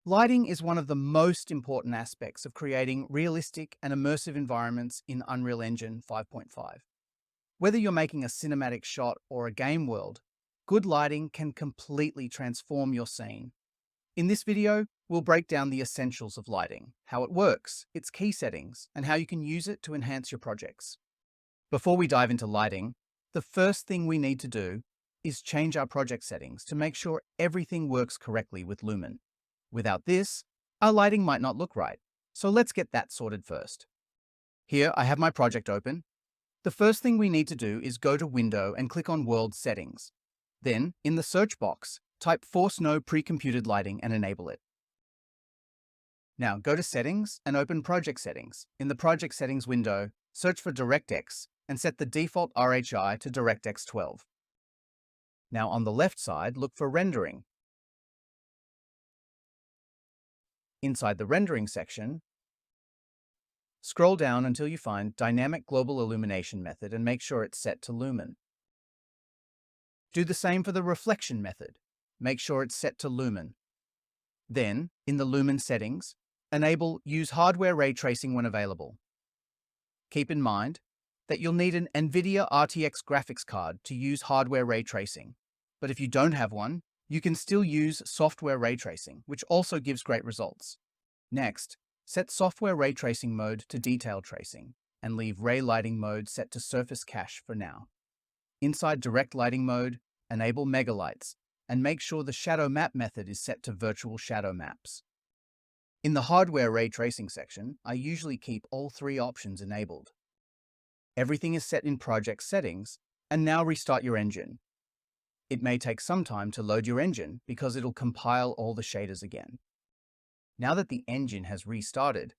Lighting is one of the most important aspects of creating realistic and immersive environments in Unreal Engine 5.5. Whether you're making a cinematic shot or a game world, good lighting can completely transform your scene. In this video, we'll break down the essentials of lighting, how it works, its key settings, and how you can use it to enhance your projects. Before we dive into lighting, the first thing we need to do is change our project settings to make sure everything works correctly with Lumen. Without this, our lighting might not look right, so let's get that sorted first. Here I have my project open. The first thing we need to do is go to Window and click on World Settings. Then, in the search box, type Force No Pre-Computed Lighting and enable it. Now go to Settings and open Project Settings. In the Project Settings window, search for DirectX and set the default RHI to DirectX 12. Now on the left side, look for Rendering. Inside the Rendering section, scroll down until you find Dynamic Global Illumination method and make sure it's set to Lumen. Do the same for the Reflection method. Make sure it's set to Lumen. Then, in the Lumen settings, enable Use Hardware Ray Tracing when available. Keep in mind that you'll need an NVIDIA RTX graphics card to use hardware ray tracing. But if you don't have one, you can still use software ray tracing, which also gives great results. Next, set software ray tracing mode to detail tracing and leave ray lighting mode set to surface cache for now. Inside direct lighting mode, enable megalights and make sure the shadow map method is set to virtual shadow maps. In the hardware ray tracing section, I usually keep all three options enabled. Everything is set in project settings, and now restart your engine. It may take some time to load your engine because it'll compile all the shaders again. Now that the engine has restarted,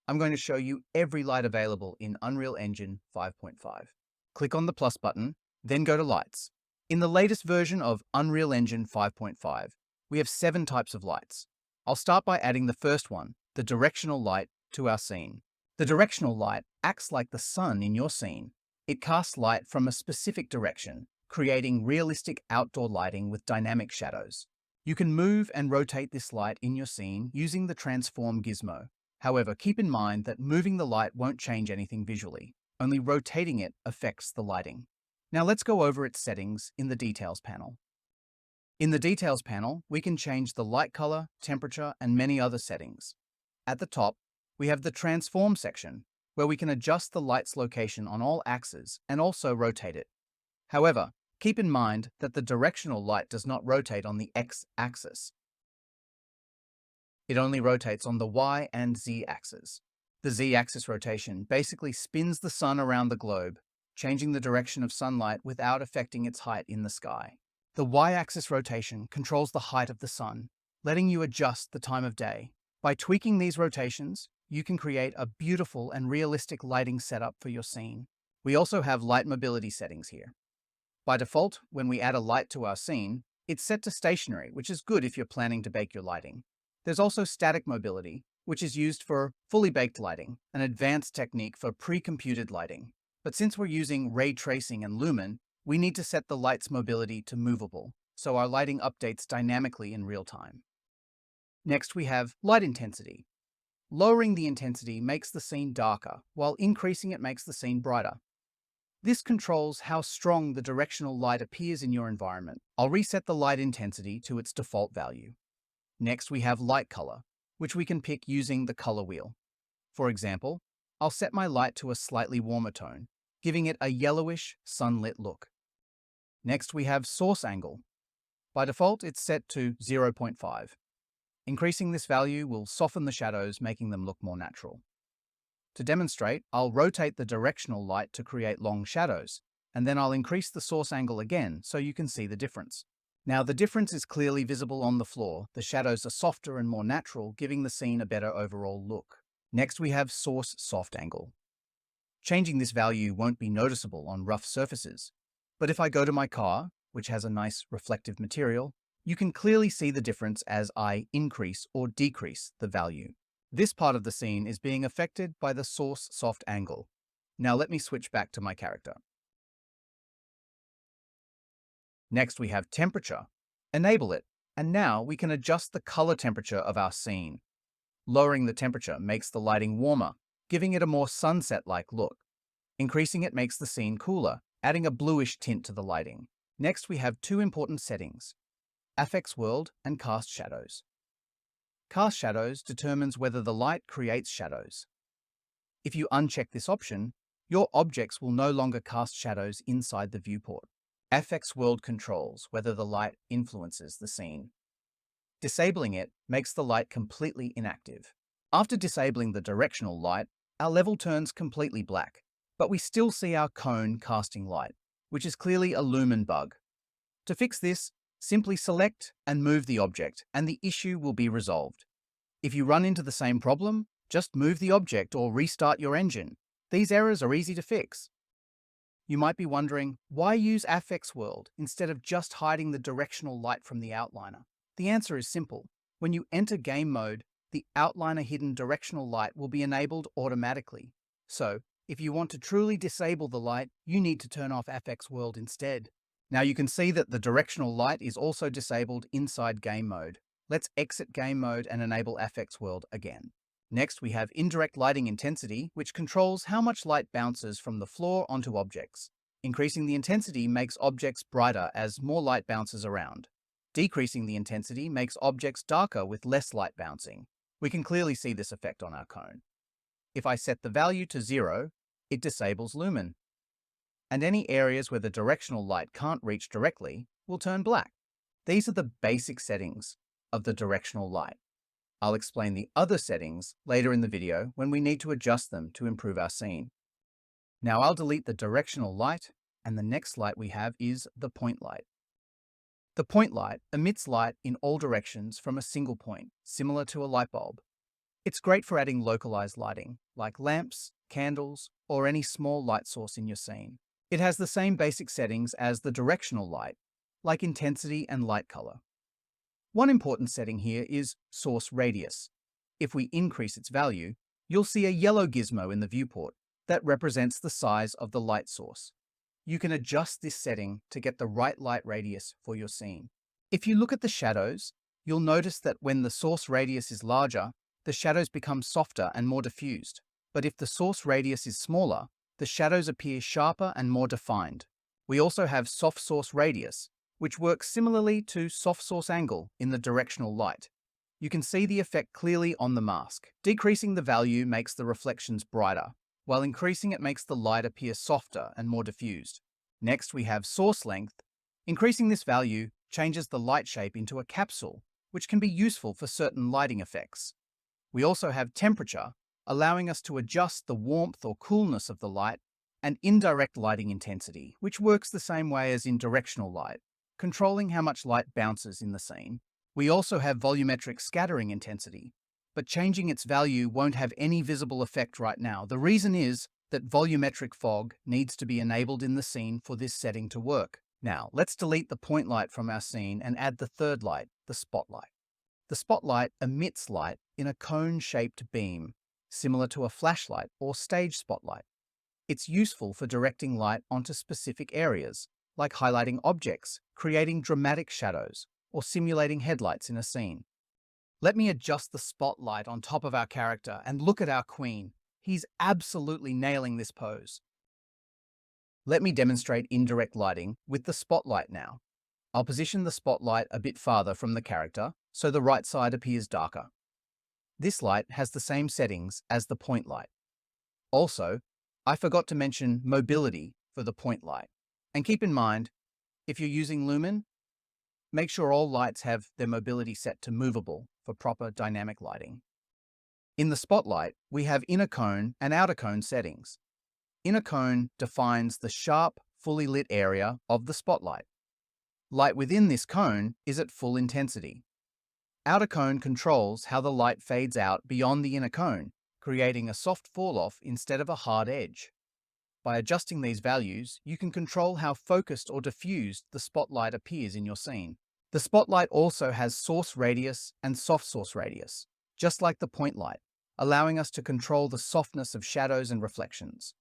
I'm going to show you every light available in Unreal Engine 5.5. Click on the plus button, then go to Lights. In the latest version of Unreal Engine 5.5, we have 7 types of lights. I'll start by adding the first one, the Directional Light, to our scene. The Directional Light acts like the sun in your scene. It casts light from a specific direction, creating realistic outdoor lighting with dynamic shadows. You can move and rotate this light in your scene using the Transform gizmo. However, keep in mind that moving the light won't change anything visually. Only rotating it affects the lighting. Now let's go over its settings in the Details panel. In the Details panel, we can change the light color, temperature, and many other settings. At the top, we have the Transform section, where we can adjust the light's location on all axes and also rotate it. However, keep in mind that the directional light does not rotate on the x-axis. It only rotates on the y and z-axis. The z-axis rotation basically spins the sun around the globe, changing the direction of sunlight without affecting its height in the sky. The y-axis rotation controls the height of the sun, letting you adjust the time of day. By tweaking these rotations, you can create a beautiful and realistic lighting setup for your scene. We also have light mobility settings here. By default, when we add a light to our scene, it's set to stationary, which is good if you're planning to bake your lighting. There's also static mobility, which is used for fully baked lighting, an advanced technique for pre-computed lighting. But since we're using ray tracing and Lumen, we need to set the light's mobility to movable, so our lighting updates dynamically in real time. Next, we have light intensity. Lowering the intensity makes the scene darker, while increasing it makes the scene brighter. This controls how strong the directional light appears in your environment. I'll reset the light intensity to its default value. Next, we have light color, which we can pick using the color wheel. For example, I'll set my light to a slightly warmer tone, giving it a yellowish, sunlit look. Next, we have source angle. By default, it's set to 0.5. Increasing this value will soften the shadows, making them look more natural. To demonstrate, I'll rotate the directional light to create long shadows, and then I'll increase the source angle again so you can see the difference. Now the difference is clearly visible on the floor. The shadows are softer and more natural, giving the scene a better overall look. Next, we have source soft angle. Changing this value won't be noticeable on rough surfaces, but if I go to my car, which has a nice reflective material, you can clearly see the difference as I increase or decrease the value. This part of the scene is being affected by the source soft angle. Now let me switch back to my character. Next we have temperature. Enable it, And now we can adjust the color temperature of our scene. Lowering the temperature makes the lighting warmer, giving it a more sunset-like look. Increasing it makes the scene cooler, adding a bluish tint to the lighting. Next, we have two important settings: FX World and Cast Shadows. Cast Shadows determines whether the light creates shadows. If you uncheck this option, your objects will no longer cast shadows inside the viewport. FX World controls whether the light influences the scene. Disabling it makes the light completely inactive. After disabling the directional light, our level turns completely black, but we still see our cone casting light, which is clearly a Lumen bug. To fix this, simply select and move the object, and the issue will be resolved. If you run into the same problem, just move the object or restart your engine. These errors are easy to fix. You might be wondering, why use FX World instead of just hiding the directional light from the outliner? The answer is simple. When you enter game mode, the outliner hidden directional light will be enabled automatically. So, if you want to truly disable the light, you need to turn off FX World instead. Now you can see that the directional light is also disabled inside game mode. Let's exit game mode and enable FX World again. Next, we have indirect lighting intensity, which controls how much light bounces from the floor onto objects. Increasing the intensity makes objects brighter as more light bounces around. Decreasing the intensity makes objects darker with less light bouncing. We can clearly see this effect on our cone. If I set the value to 0, it disables Lumen. And any areas where the directional light can't reach directly will turn black. These are the basic settings of the directional light. I'll explain the other settings later in the video when we need to adjust them to improve our scene. Now I'll delete the directional light, and the next light we have is the point light. The point light emits light in all directions from a single point, similar to a light bulb. It's great for adding localized lighting, like lamps, candles, or any small light source in your scene. It has the same basic settings as the directional light, like intensity and light color. One important setting here is source radius. If we increase its value, you'll see a yellow gizmo in the viewport that represents the size of the light source. You can adjust this setting to get the right light radius for your scene. If you look at the shadows, you'll notice that when the source radius is larger, the shadows become softer and more diffused. But if the source radius is smaller, the shadows appear sharper and more defined. We also have soft source radius, which works similarly to soft source angle in the directional light. You can see the effect clearly on the mask. Decreasing the value makes the reflections brighter, while increasing it makes the light appear softer and more diffused. Next, we have source length. Increasing this value changes the light shape into a capsule, which can be useful for certain lighting effects. We also have temperature, allowing us to adjust the warmth or coolness of the light, and indirect lighting intensity, which works the same way as in directional light, controlling how much light bounces in the scene. We also have volumetric scattering intensity, but changing its value won't have any visible effect right now. The reason is that volumetric fog needs to be enabled in the scene for this setting to work. Now, let's delete the point light from our scene and add the third light, the spotlight. The spotlight emits light in a cone-shaped beam, similar to a flashlight or stage spotlight. It's useful for directing light onto specific areas, like highlighting objects, creating dramatic shadows, or simulating headlights in a scene. Let me adjust the spotlight on top of our character and look at our queen. He's absolutely nailing this pose. Let me demonstrate indirect lighting with the spotlight now. I'll position the spotlight a bit farther from the character so the right side appears darker. This light has the same settings as the point light. Also, I forgot to mention mobility for the point light. And keep in mind, if you're using Lumen, make sure all lights have their mobility set to movable for proper dynamic lighting. In the spotlight, we have inner cone and outer cone settings. Inner cone defines the sharp, fully lit area of the spotlight. Light within this cone is at full intensity. Outer cone controls how the light fades out beyond the inner cone, creating a soft fall-off instead of a hard edge. By adjusting these values, you can control how focused or diffused the spotlight appears in your scene. The spotlight also has source radius and soft source radius, just like the point light, allowing us to control the softness of shadows and reflections.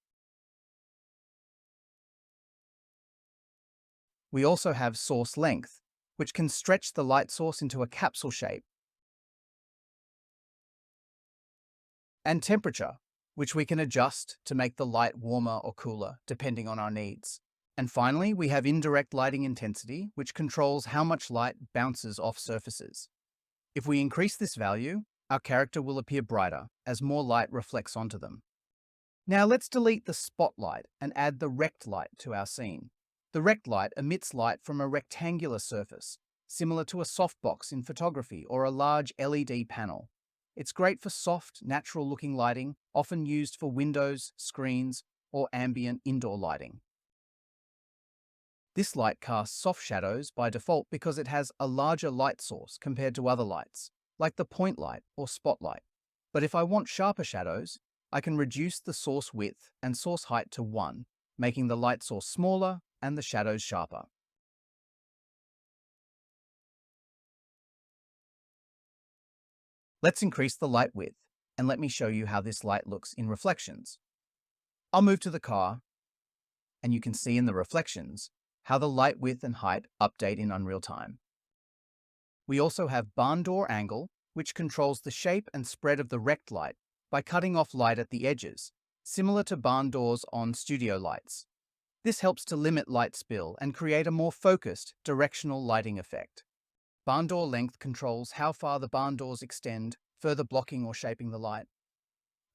We also have source length, which can stretch the light source into a capsule shape, and temperature, which we can adjust to make the light warmer or cooler, depending on our needs. And finally, we have indirect lighting intensity, which controls how much light bounces off surfaces. If we increase this value, our character will appear brighter as more light reflects onto them. Now let's delete the spotlight and add the rect light to our scene. The rect light emits light from a rectangular surface, similar to a softbox in photography or a large LED panel. It's great for soft, natural-looking lighting, often used for windows, screens, or ambient indoor lighting. This light casts soft shadows by default because it has a larger light source compared to other lights, like the point light or spotlight. But if I want sharper shadows, I can reduce the source width and source height to 1, making the light source smaller and the shadows sharper. Let's increase the light width, and let me show you how this light looks in reflections. I'll move to the car, and you can see in the reflections how the light width and height update in Unreal Time. We also have barn door angle, which controls the shape and spread of the rect light by cutting off light at the edges, similar to barn doors on studio lights. This helps to limit light spill and create a more focused, directional lighting effect. Barn door length controls how far the barn doors extend, further blocking or shaping the light.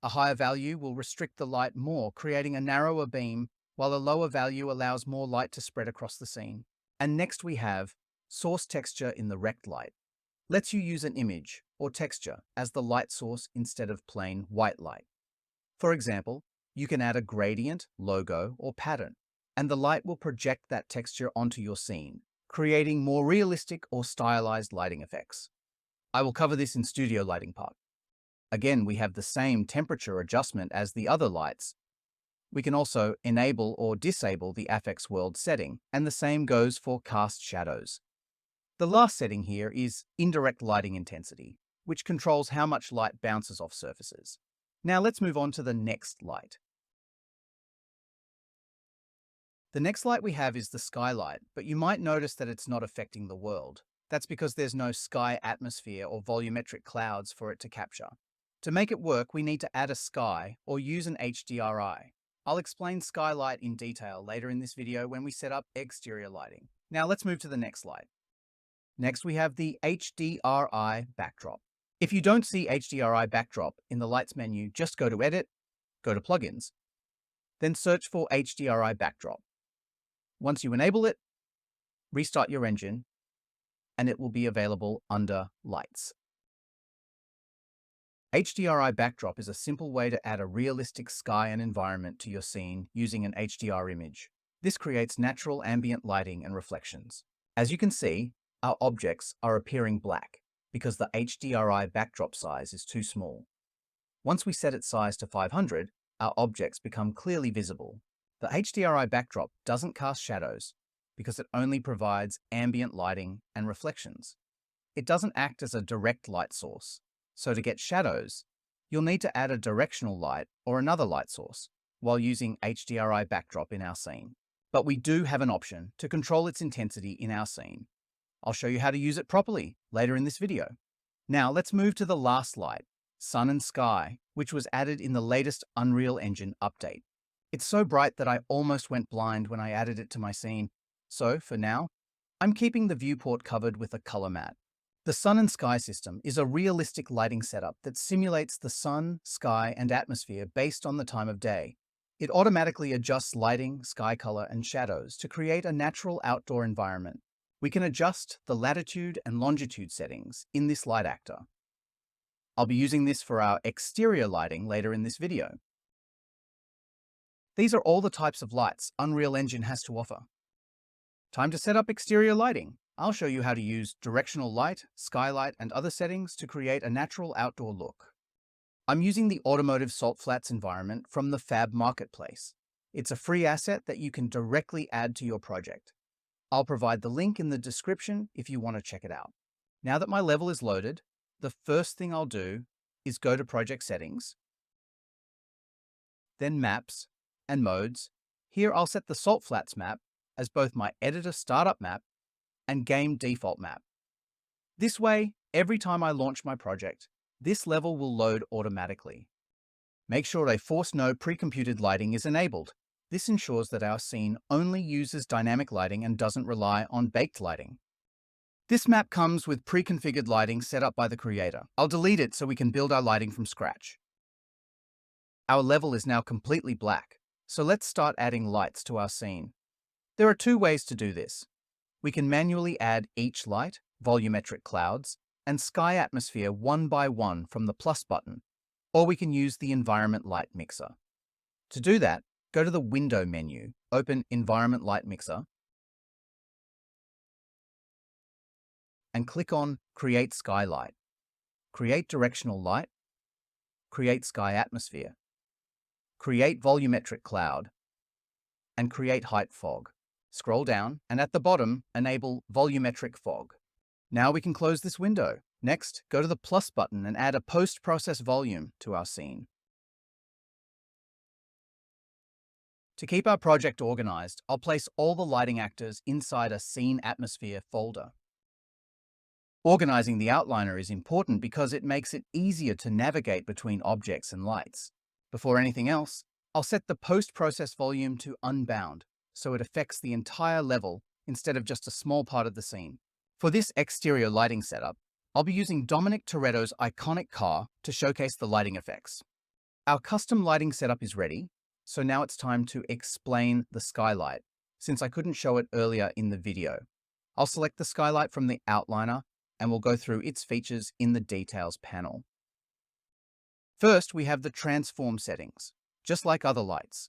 A higher value will restrict the light more, creating a narrower beam, while a lower value allows more light to spread across the scene. And next we have source texture in the rect light. Lets you use an image or texture as the light source instead of plain white light. For example, you can add a gradient, logo, or pattern, and the light will project that texture onto your scene, creating more realistic or stylized lighting effects. I will cover this in studio lighting part. Again, we have the same temperature adjustment as the other lights. We can also enable or disable the Affix World setting, and the same goes for cast shadows. The last setting here is indirect lighting intensity, which controls how much light bounces off surfaces. Now let's move on to the next light. The next light we have is the skylight, but you might notice that it's not affecting the world. That's because there's no sky atmosphere or volumetric clouds for it to capture. To make it work, we need to add a sky or use an HDRI. I'll explain skylight in detail later in this video when we set up exterior lighting. Now let's move to the next light. Next we have the HDRI backdrop. If you don't see HDRI backdrop in the lights menu, just go to Edit, go to Plugins, then search for HDRI backdrop. Once you enable it, restart your engine, and it will be available under Lights. HDRI backdrop is a simple way to add a realistic sky and environment to your scene using an HDR image. This creates natural ambient lighting and reflections. As you can see, our objects are appearing black because the HDRI backdrop size is too small. Once we set its size to 500, our objects become clearly visible. The HDRI backdrop doesn't cast shadows because it only provides ambient lighting and reflections. It doesn't act as a direct light source. So to get shadows, you'll need to add a directional light or another light source while using HDRI backdrop in our scene. But we do have an option to control its intensity in our scene. I'll show you how to use it properly later in this video. Now let's move to the last light, Sun and Sky, which was added in the latest Unreal Engine update. It's so bright that I almost went blind when I added it to my scene. So for now, I'm keeping the viewport covered with a color matte. The Sun and Sky system is a realistic lighting setup that simulates the sun, sky, and atmosphere based on the time of day. It automatically adjusts lighting, sky color, and shadows to create a natural outdoor environment. We can adjust the latitude and longitude settings in this light actor. I'll be using this for our exterior lighting later in this video. These are all the types of lights Unreal Engine has to offer. Time to set up exterior lighting. I'll show you how to use directional light, skylight, and other settings to create a natural outdoor look. I'm using the automotive salt flats environment from the Fab Marketplace. It's a free asset that you can directly add to your project. I'll provide the link in the description if you want to check it out. Now that my level is loaded, the first thing I'll do is go to Project Settings, then Maps and Modes. Here I'll set the salt flats map as both my editor startup map and Game Default Map. This way, every time I launch my project, this level will load automatically. Make sure a Force No pre-computed lighting is enabled. This ensures that our scene only uses dynamic lighting and doesn't rely on baked lighting. This map comes with pre-configured lighting set up by the creator. I'll delete it so we can build our lighting from scratch. Our level is now completely black, so let's start adding lights to our scene. There are two ways to do this. We can manually add each light, volumetric clouds, and sky atmosphere one by one from the plus button, or we can use the Environment Light Mixer. To do that, go to the Window menu, open Environment Light Mixer, and click on Create Skylight. Create Directional Light, Create Sky Atmosphere, Create Volumetric Cloud, and Create Height Fog. Scroll down, and at the bottom, enable Volumetric Fog. Now we can close this window. Next, go to the plus button and add a post-process volume to our scene. To keep our project organized, I'll place all the lighting actors inside a Scene Atmosphere folder. Organizing the outliner is important because it makes it easier to navigate between objects and lights. Before anything else, I'll set the post-process volume to unbound, so it affects the entire level instead of just a small part of the scene. For this exterior lighting setup, I'll be using Dominic Toretto's iconic car to showcase the lighting effects. Our custom lighting setup is ready, so now it's time to explain the skylight, since I couldn't show it earlier in the video. I'll select the skylight from the outliner, and we'll go through its features in the Details panel. First, we have the transform settings, just like other lights.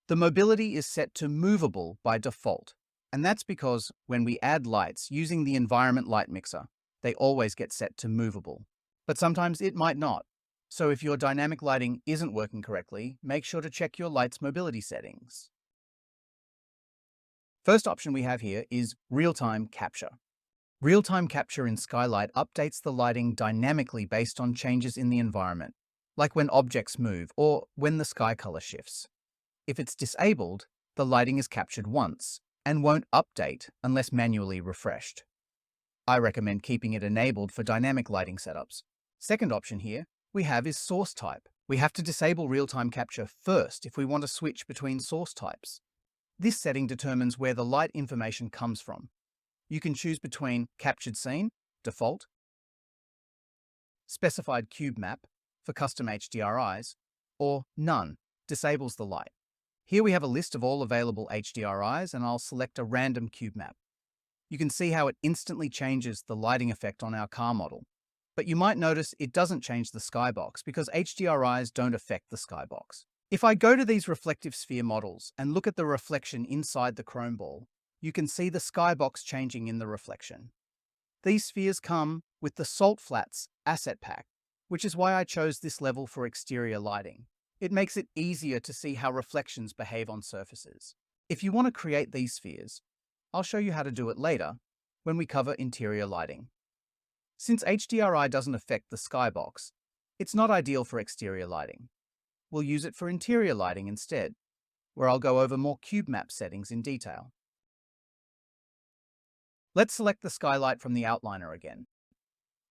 The mobility is set to movable by default, and that's because when we add lights using the Environment Light Mixer, they always get set to movable. But sometimes it might not. So if your dynamic lighting isn't working correctly, make sure to check your light's mobility settings. First option we have here is real-time capture. Real-time capture in Skylight updates the lighting dynamically based on changes in the environment, like when objects move or when the sky color shifts. If it's disabled, the lighting is captured once and won't update unless manually refreshed. I recommend keeping it enabled for dynamic lighting setups. Second option here we have is source type. We have to disable real-time capture first if we want to switch between source types. This setting determines where the light information comes from. You can choose between captured scene, default, specified cube map for custom HDRIs, or none, disables the light. Here we have a list of all available HDRIs, and I'll select a random cube map. You can see how it instantly changes the lighting effect on our car model. But you might notice it doesn't change the skybox because HDRIs don't affect the skybox. If I go to these reflective sphere models and look at the reflection inside the chrome ball, you can see the skybox changing in the reflection. These spheres come with the Salt Flats asset pack, which is why I chose this level for exterior lighting. It makes it easier to see how reflections behave on surfaces. If you want to create these spheres, I'll show you how to do it later when we cover interior lighting. Since HDRI doesn't affect the skybox, it's not ideal for exterior lighting. We'll use it for interior lighting instead, where I'll go over more cube map settings in detail. Let's select the skylight from the outliner again.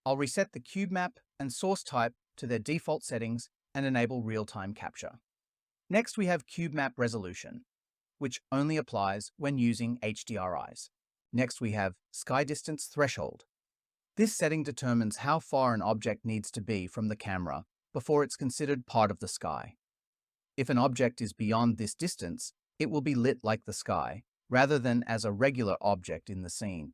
I'll reset the cube map and source type to their default settings and enable real-time capture. Next, we have cube map resolution, which only applies when using HDRIs. Next, we have sky distance threshold. This setting determines how far an object needs to be from the camera before it's considered part of the sky. If an object is beyond this distance, it will be lit like the sky, rather than as a regular object in the scene.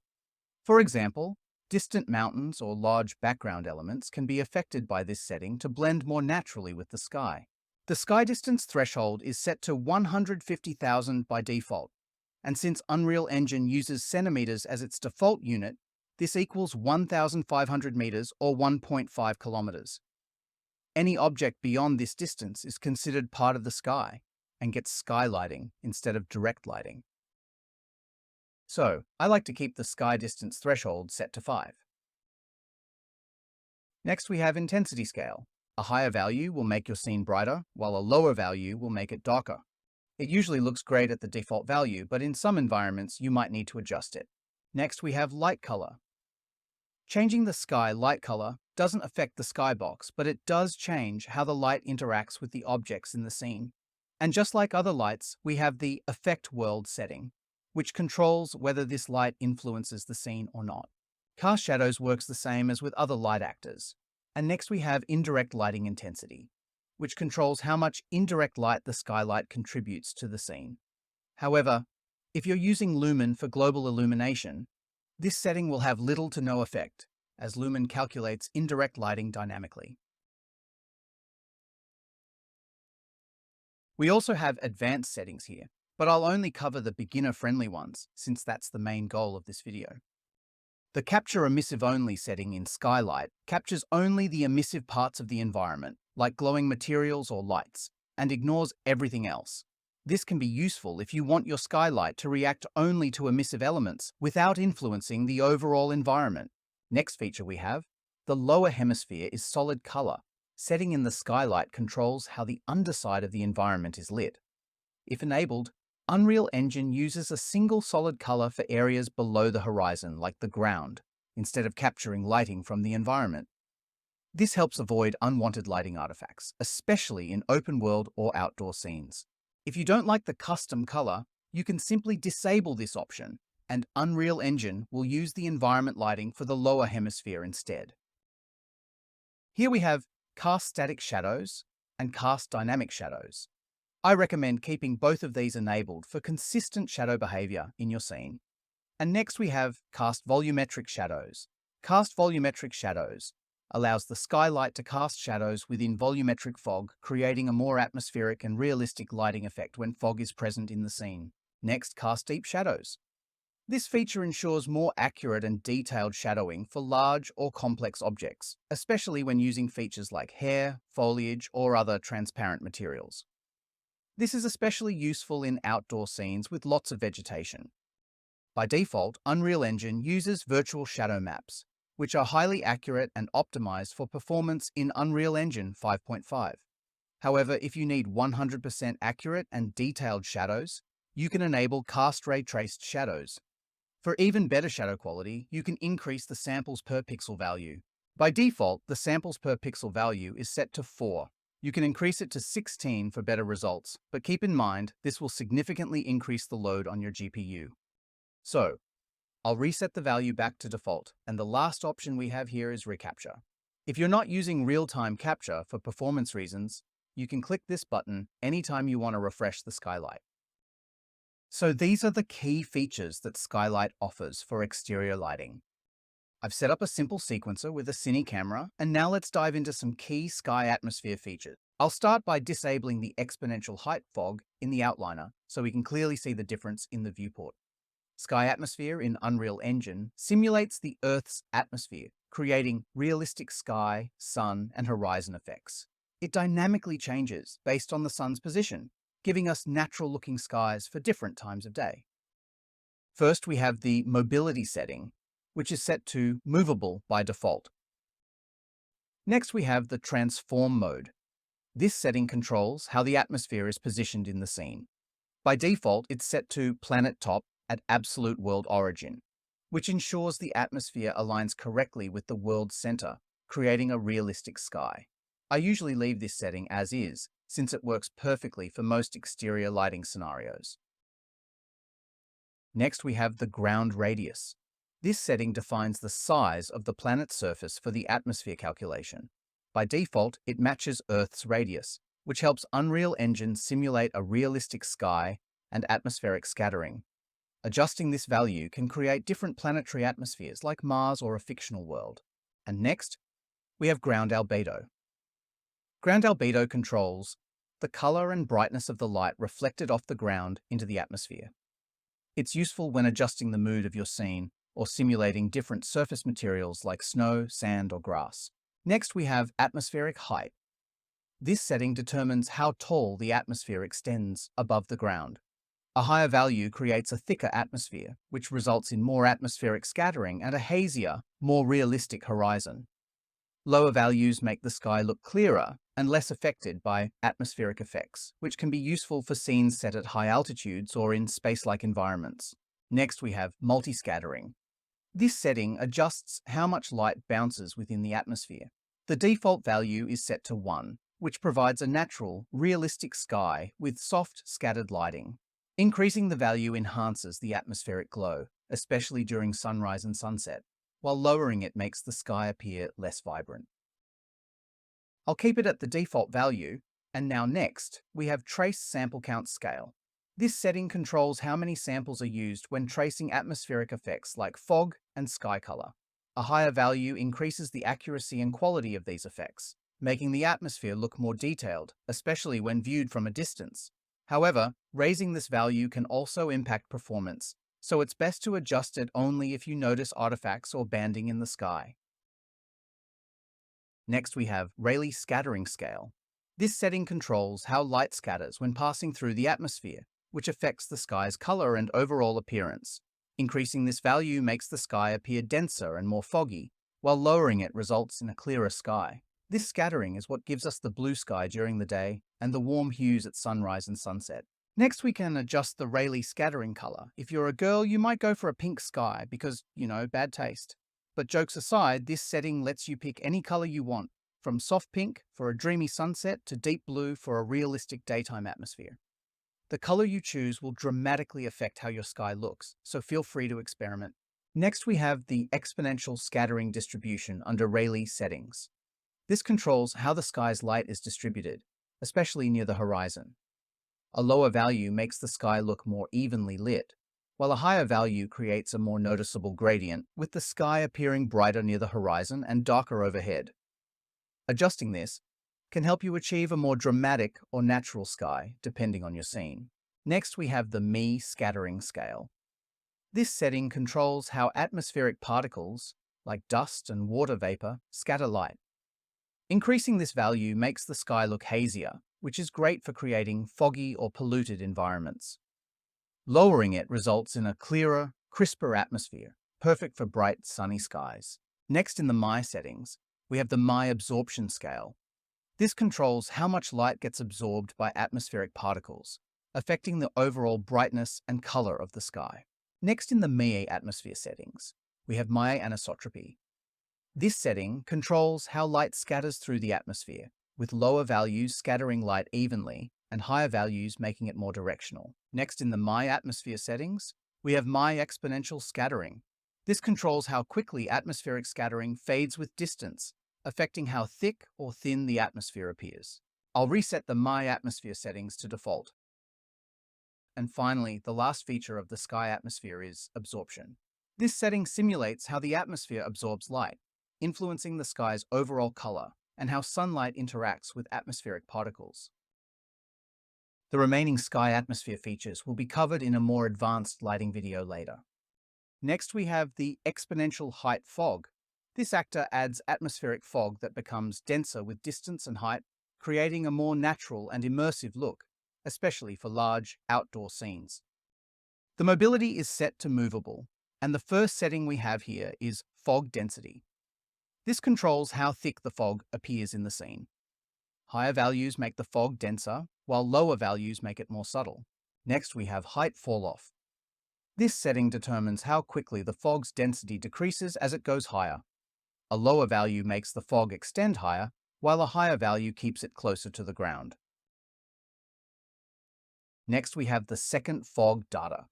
For example, distant mountains or large background elements can be affected by this setting to blend more naturally with the sky. The sky distance threshold is set to 150,000 by default, and since Unreal Engine uses centimeters as its default unit, this equals 1,500 meters or 1.5 kilometers. Any object beyond this distance is considered part of the sky and gets sky lighting instead of direct lighting. So, I like to keep the sky distance threshold set to 5. Next, we have intensity scale. A higher value will make your scene brighter, while a lower value will make it darker. It usually looks great at the default value, but in some environments, you might need to adjust it. Next, we have light color. Changing the sky light color doesn't affect the skybox, but it does change how the light interacts with the objects in the scene. And just like other lights, we have the effect world setting, which controls whether this light influences the scene or not. Cast shadows works the same as with other light actors. And next we have indirect lighting intensity, which controls how much indirect light the skylight contributes to the scene. However, if you're using Lumen for global illumination, this setting will have little to no effect, as Lumen calculates indirect lighting dynamically. We also have advanced settings here, but I'll only cover the beginner-friendly ones, since that's the main goal of this video. The Capture Emissive Only setting in Skylight captures only the emissive parts of the environment, like glowing materials or lights, and ignores everything else. This can be useful if you want your skylight to react only to emissive elements without influencing the overall environment. Next feature we have, the lower hemisphere is solid color. Setting in the skylight controls how the underside of the environment is lit. If enabled, Unreal Engine uses a single solid color for areas below the horizon, like the ground, instead of capturing lighting from the environment. This helps avoid unwanted lighting artifacts, especially in open world or outdoor scenes. If you don't like the custom color, you can simply disable this option, and Unreal Engine will use the environment lighting for the lower hemisphere instead. Here we have Cast Static Shadows and Cast Dynamic Shadows. I recommend keeping both of these enabled for consistent shadow behavior in your scene. And next we have Cast Volumetric Shadows. Cast Volumetric Shadows allows the skylight to cast shadows within volumetric fog, creating a more atmospheric and realistic lighting effect when fog is present in the scene. Next, Cast Deep Shadows. This feature ensures more accurate and detailed shadowing for large or complex objects, especially when using features like hair, foliage, or other transparent materials. This is especially useful in outdoor scenes with lots of vegetation. By default, Unreal Engine uses virtual shadow maps, which are highly accurate and optimized for performance in Unreal Engine 5.5. However, if you need 100% accurate and detailed shadows, you can enable Cast Ray Traced Shadows. For even better shadow quality, you can increase the samples per pixel value. By default, the samples per pixel value is set to 4. You can increase it to 16 for better results, but keep in mind this will significantly increase the load on your GPU. So, I'll reset the value back to default, and the last option we have here is Recapture. If you're not using real-time capture for performance reasons, you can click this button anytime you want to refresh the skylight. So these are the key features that Skylight offers for exterior lighting. I've set up a simple sequencer with a cine camera, and now let's dive into some key sky atmosphere features. I'll start by disabling the Exponential Height Fog in the outliner so we can clearly see the difference in the viewport. Sky Atmosphere in Unreal Engine simulates the Earth's atmosphere, creating realistic sky, sun, and horizon effects. It dynamically changes based on the sun's position, giving us natural-looking skies for different times of day. First, we have the Mobility setting, which is set to Movable by default. Next, we have the Transform mode. This setting controls how the atmosphere is positioned in the scene. By default, it's set to Planet Top at absolute world origin, which ensures the atmosphere aligns correctly with the world's center, creating a realistic sky. I usually leave this setting as is, since it works perfectly for most exterior lighting scenarios. Next, we have the Ground Radius. This setting defines the size of the planet's surface for the atmosphere calculation. By default, it matches Earth's radius, which helps Unreal Engine simulate a realistic sky and atmospheric scattering. Adjusting this value can create different planetary atmospheres like Mars or a fictional world. And next, we have Ground Albedo. Ground Albedo controls the color and brightness of the light reflected off the ground into the atmosphere. It's useful when adjusting the mood of your scene or simulating different surface materials like snow, sand, or grass. Next, we have Atmospheric Height. This setting determines how tall the atmosphere extends above the ground. A higher value creates a thicker atmosphere, which results in more atmospheric scattering and a hazier, more realistic horizon. Lower values make the sky look clearer and less affected by atmospheric effects, which can be useful for scenes set at high altitudes or in space-like environments. Next, we have multi-scattering. This setting adjusts how much light bounces within the atmosphere. The default value is set to 1, which provides a natural, realistic sky with soft, scattered lighting. Increasing the value enhances the atmospheric glow, especially during sunrise and sunset, while lowering it makes the sky appear less vibrant. I'll keep it at the default value, and now next, we have Trace Sample Count Scale. This setting controls how many samples are used when tracing atmospheric effects like fog and sky color. A higher value increases the accuracy and quality of these effects, making the atmosphere look more detailed, especially when viewed from a distance. However, raising this value can also impact performance, so it's best to adjust it only if you notice artifacts or banding in the sky. Next, we have Rayleigh Scattering Scale. This setting controls how light scatters when passing through the atmosphere, which affects the sky's color and overall appearance. Increasing this value makes the sky appear denser and more foggy, while lowering it results in a clearer sky. This scattering is what gives us the blue sky during the day and the warm hues at sunrise and sunset. Next, we can adjust the Rayleigh scattering color. If you're a girl, you might go for a pink sky because, bad taste. But jokes aside, this setting lets you pick any color you want, from soft pink for a dreamy sunset to deep blue for a realistic daytime atmosphere. The color you choose will dramatically affect how your sky looks, so feel free to experiment. Next, we have the exponential scattering distribution under Rayleigh settings. This controls how the sky's light is distributed, especially near the horizon. A lower value makes the sky look more evenly lit, while a higher value creates a more noticeable gradient, with the sky appearing brighter near the horizon and darker overhead. Adjusting this can help you achieve a more dramatic or natural sky, depending on your scene. Next, we have the Mie Scattering Scale. This setting controls how atmospheric particles, like dust and water vapor, scatter light. Increasing this value makes the sky look hazier, which is great for creating foggy or polluted environments. Lowering it results in a clearer, crisper atmosphere, perfect for bright, sunny skies. Next, in the Mie settings, we have the Mie Absorption Scale. This controls how much light gets absorbed by atmospheric particles, affecting the overall brightness and color of the sky. Next, in the Mie Atmosphere settings, we have Mie Anisotropy. This setting controls how light scatters through the atmosphere, with lower values scattering light evenly and higher values making it more directional. Next, in the Mie Atmosphere settings, we have Mie Exponential Scattering. This controls how quickly atmospheric scattering fades with distance, affecting how thick or thin the atmosphere appears. I'll reset the Mie Atmosphere settings to default. And finally, the last feature of the sky atmosphere is absorption. This setting simulates how the atmosphere absorbs light, influencing the sky's overall color and how sunlight interacts with atmospheric particles. The remaining sky atmosphere features will be covered in a more advanced lighting video later. Next, we have the Exponential Height Fog. This actor adds atmospheric fog that becomes denser with distance and height, creating a more natural and immersive look, especially for large, outdoor scenes. The mobility is set to movable, and the first setting we have here is Fog Density. This controls how thick the fog appears in the scene. Higher values make the fog denser, while lower values make it more subtle. Next, we have Height Falloff. This setting determines how quickly the fog's density decreases as it goes higher. A lower value makes the fog extend higher, while a higher value keeps it closer to the ground. Next, we have the Second Fog Data.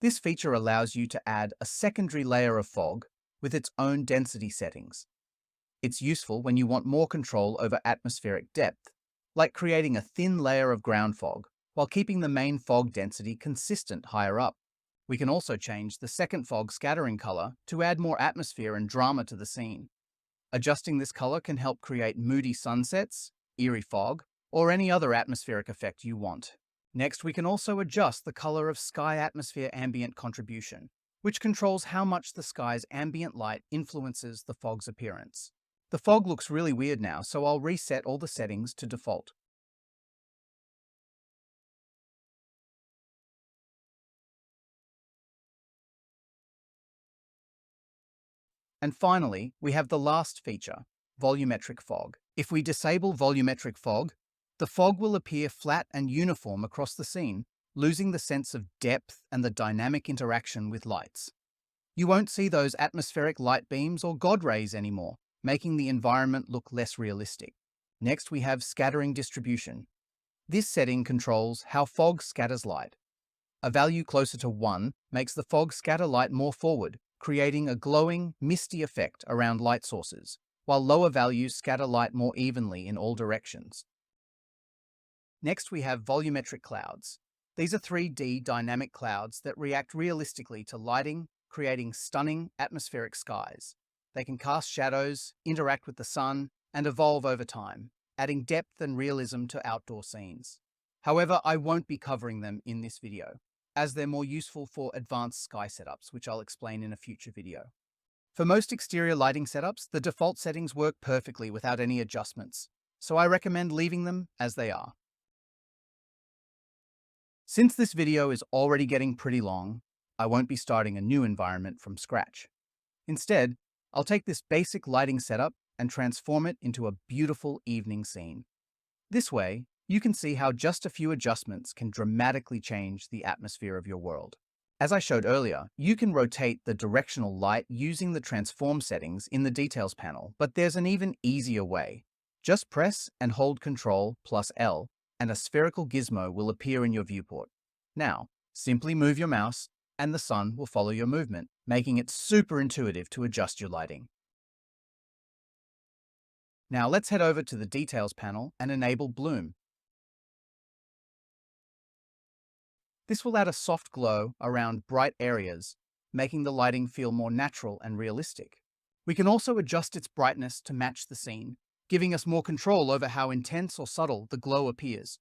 This feature allows you to add a secondary layer of fog with its own density settings. It's useful when you want more control over atmospheric depth, like creating a thin layer of ground fog while keeping the main fog density consistent higher up. We can also change the second fog scattering color to add more atmosphere and drama to the scene. Adjusting this color can help create moody sunsets, eerie fog, or any other atmospheric effect you want. Next, we can also adjust the color of Sky Atmosphere Ambient Contribution, which controls how much the sky's ambient light influences the fog's appearance. The fog looks really weird now, so I'll reset all the settings to default. And finally, we have the last feature, volumetric fog. If we disable volumetric fog, the fog will appear flat and uniform across the scene, losing the sense of depth and the dynamic interaction with lights. You won't see those atmospheric light beams or God rays anymore, making the environment look less realistic. Next, we have scattering distribution. This setting controls how fog scatters light. A value closer to 1 makes the fog scatter light more forward, creating a glowing, misty effect around light sources, while lower values scatter light more evenly in all directions. Next, we have volumetric clouds. These are 3D dynamic clouds that react realistically to lighting, creating stunning atmospheric skies. They can cast shadows, interact with the sun, and evolve over time, adding depth and realism to outdoor scenes. However, I won't be covering them in this video, as they're more useful for advanced sky setups, which I'll explain in a future video. For most exterior lighting setups, the default settings work perfectly without any adjustments, so I recommend leaving them as they are. Since this video is already getting pretty long, I won't be starting a new environment from scratch. Instead, I'll take this basic lighting setup and transform it into a beautiful evening scene. This way, you can see how just a few adjustments can dramatically change the atmosphere of your world. As I showed earlier, you can rotate the directional light using the transform settings in the details panel, but there's an even easier way. Just press and hold Ctrl plus L, and a spherical gizmo will appear in your viewport. Now, simply move your mouse, and the sun will follow your movement, making it super intuitive to adjust your lighting. Now let's head over to the details panel and enable bloom. This will add a soft glow around bright areas, making the lighting feel more natural and realistic. We can also adjust its brightness to match the scene, giving us more control over how intense or subtle the glow appears.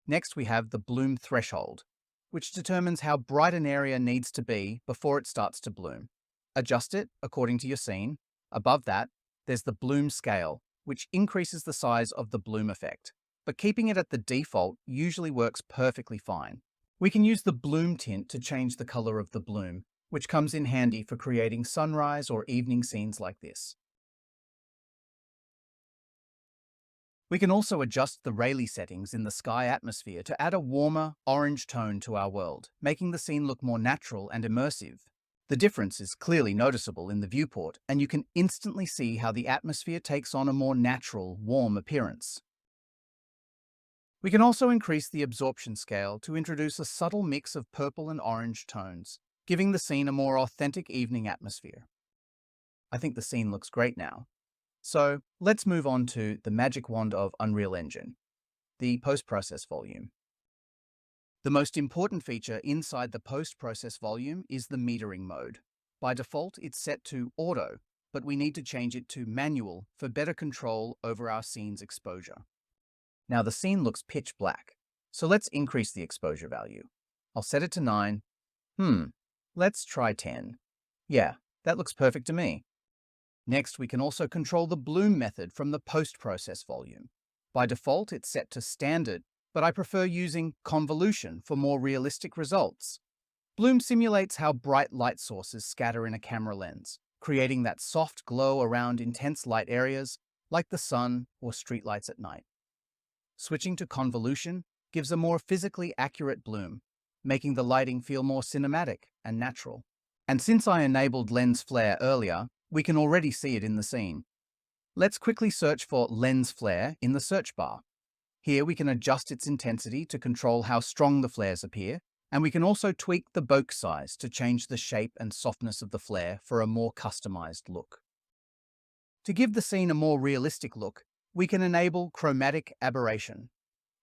Next, we have the bloom threshold, which determines how bright an area needs to be before it starts to bloom. Adjust it according to your scene. Above that, there's the bloom scale, which increases the size of the bloom effect, but keeping it at the default usually works perfectly fine. We can use the bloom tint to change the color of the bloom, which comes in handy for creating sunrise or evening scenes like this. We can also adjust the Rayleigh settings in the sky atmosphere to add a warmer, orange tone to our world, making the scene look more natural and immersive. The difference is clearly noticeable in the viewport, and you can instantly see how the atmosphere takes on a more natural, warm appearance. We can also increase the absorption scale to introduce a subtle mix of purple and orange tones, giving the scene a more authentic evening atmosphere. I think the scene looks great now. So let's move on to the magic wand of Unreal Engine, the post-process volume. The most important feature inside the post-process volume is the metering mode. By default, it's set to auto, but we need to change it to manual for better control over our scene's exposure. Now the scene looks pitch black, so let's increase the exposure value. I'll set it to 9. Let's try 10. Yeah, that looks perfect to me. Next, we can also control the bloom method from the post-process volume. By default, it's set to standard, but I prefer using convolution for more realistic results. Bloom simulates how bright light sources scatter in a camera lens, creating that soft glow around intense light areas like the sun or streetlights at night. Switching to convolution gives a more physically accurate bloom, making the lighting feel more cinematic and natural. And since I enabled lens flare earlier, we can already see it in the scene. Let's quickly search for lens flare in the search bar. Here we can adjust its intensity to control how strong the flares appear, and we can also tweak the bokeh size to change the shape and softness of the flare for a more customized look. To give the scene a more realistic look, we can enable chromatic aberration.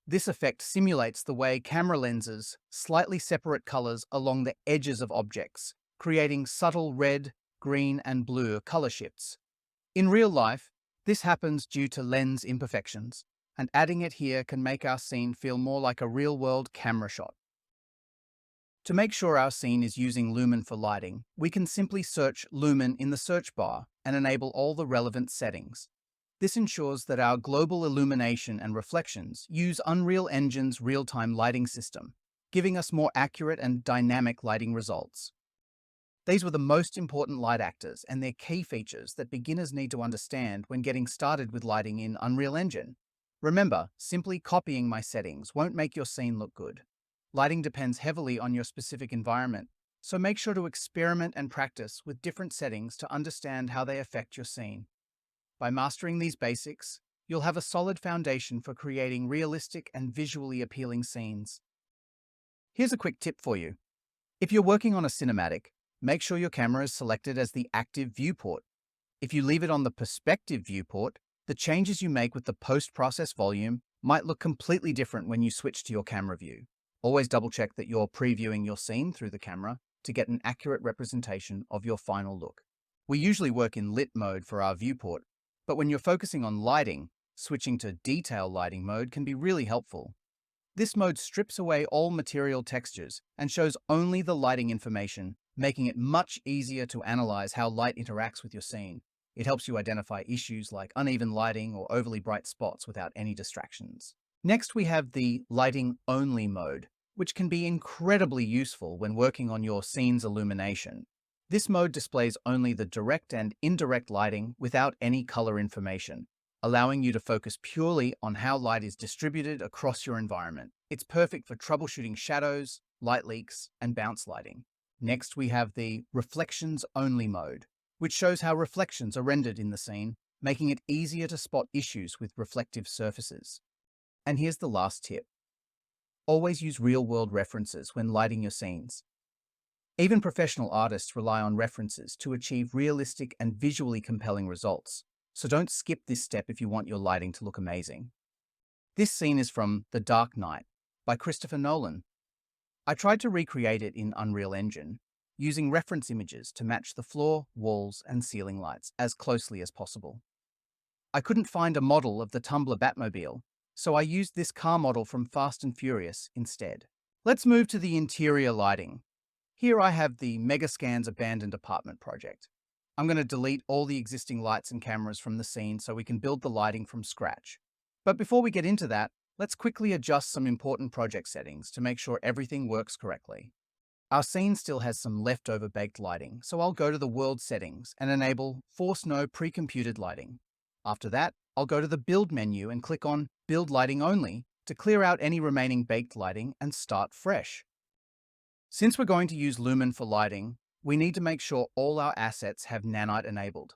This effect simulates the way camera lenses slightly separate colors along the edges of objects, creating subtle red, green, and blue color shifts. In real life, this happens due to lens imperfections, and adding it here can make our scene feel more like a real-world camera shot. To make sure our scene is using Lumen for lighting, we can simply search Lumen in the search bar and enable all the relevant settings. This ensures that our global illumination and reflections use Unreal Engine's real-time lighting system, giving us more accurate and dynamic lighting results. These were the most important light actors and their key features that beginners need to understand when getting started with lighting in Unreal Engine. Remember, simply copying my settings won't make your scene look good. Lighting depends heavily on your specific environment, so make sure to experiment and practice with different settings to understand how they affect your scene. By mastering these basics, you'll have a solid foundation for creating realistic and visually appealing scenes. Here's a quick tip for you. If you're working on a cinematic, make sure your camera is selected as the active viewport. If you leave it on the perspective viewport, the changes you make with the post-process volume might look completely different when you switch to your camera view. Always double-check that you're previewing your scene through the camera to get an accurate representation of your final look. We usually work in lit mode for our viewport, but when you're focusing on lighting, switching to detail lighting mode can be really helpful. This mode strips away all material textures and shows only the lighting information, making it much easier to analyze how light interacts with your scene. It helps you identify issues like uneven lighting or overly bright spots without any distractions. Next, we have the lighting only mode, which can be incredibly useful when working on your scene's illumination. This mode displays only the direct and indirect lighting without any color information, allowing you to focus purely on how light is distributed across your environment. It's perfect for troubleshooting shadows, light leaks, and bounce lighting. Next, we have the reflections only mode, which shows how reflections are rendered in the scene, making it easier to spot issues with reflective surfaces. And here's the last tip. Always use real-world references when lighting your scenes. Even professional artists rely on references to achieve realistic and visually compelling results, so don't skip this step if you want your lighting to look amazing. This scene is from The Dark Knight by Christopher Nolan. I tried to recreate it in Unreal Engine, using reference images to match the floor, walls, and ceiling lights as closely as possible. I couldn't find a model of the Tumbler Batmobile, so I used this car model from Fast and Furious instead. Let's move to the interior lighting. Here I have the Megascan's abandoned apartment project. I'm going to delete all the existing lights and cameras from the scene so we can build the lighting from scratch. But before we get into that, let's quickly adjust some important project settings to make sure everything works correctly. Our scene still has some leftover baked lighting, so I'll go to the world settings and enable Force No pre-computed lighting. After that, I'll go to the Build menu and click on Build Lighting Only to clear out any remaining baked lighting and start fresh. Since we're going to use Lumen for lighting, we need to make sure all our assets have Nanite enabled.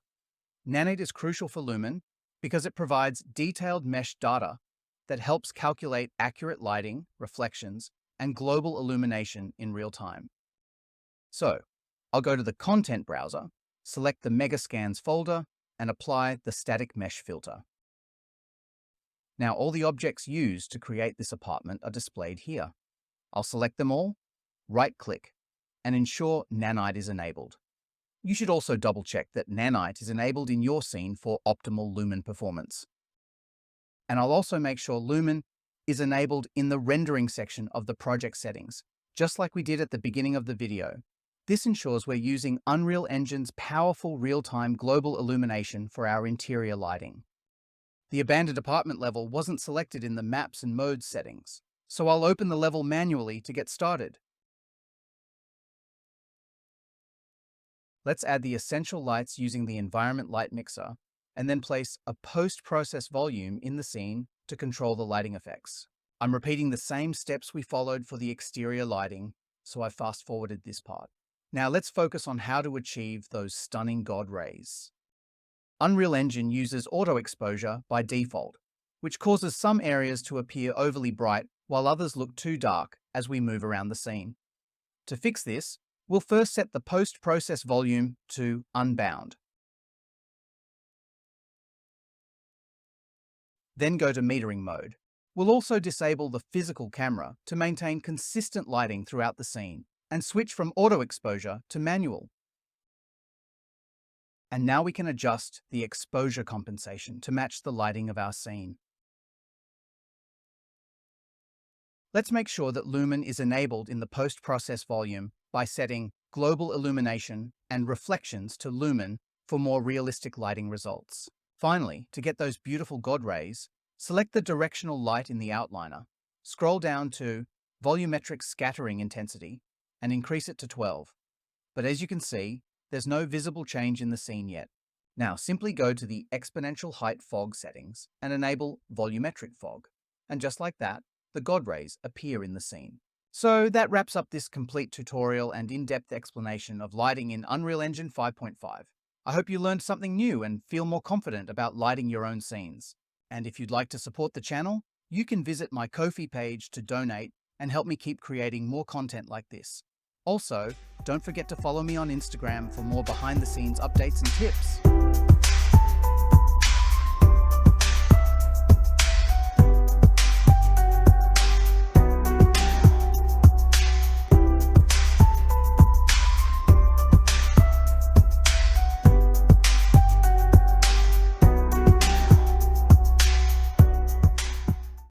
Nanite is crucial for Lumen because it provides detailed mesh data that helps calculate accurate lighting, reflections, and global illumination in real time. So, I'll go to the Content browser, select the Megascans folder, and apply the Static Mesh filter. Now all the objects used to create this apartment are displayed here. I'll select them all, right-click, and ensure Nanite is enabled. You should also double-check that Nanite is enabled in your scene for optimal Lumen performance. And I'll also make sure Lumen is enabled in the rendering section of the project settings, just like we did at the beginning of the video. This ensures we're using Unreal Engine's powerful real-time global illumination for our interior lighting. The abandoned apartment level wasn't selected in the Maps and Modes settings, so I'll open the level manually to get started. Let's add the essential lights using the Environment Light Mixer, and then place a post-process volume in the scene to control the lighting effects. I'm repeating the same steps we followed for the exterior lighting, so I fast-forwarded this part. Now let's focus on how to achieve those stunning God rays. Unreal Engine uses auto exposure by default, which causes some areas to appear overly bright while others look too dark as we move around the scene. To fix this, we'll first set the post-process volume to unbound. Then go to metering mode. We'll also disable the physical camera to maintain consistent lighting throughout the scene and switch from auto exposure to manual. And now we can adjust the exposure compensation to match the lighting of our scene. Let's make sure that Lumen is enabled in the post-process volume by setting Global Illumination and Reflections to Lumen for more realistic lighting results. Finally, to get those beautiful God rays, select the Directional Light in the outliner, scroll down to Volumetric Scattering Intensity, and increase it to 12. But as you can see, there's no visible change in the scene yet. Now simply go to the Exponential Height Fog settings and enable Volumetric Fog. And just like that, the God rays appear in the scene. So that wraps up this complete tutorial and in-depth explanation of lighting in Unreal Engine 5.5. I hope you learned something new and feel more confident about lighting your own scenes. And if you'd like to support the channel, you can visit my Ko-fi page to donate and help me keep creating more content like this. Also, don't forget to follow me on Instagram for more behind-the-scenes updates and tips.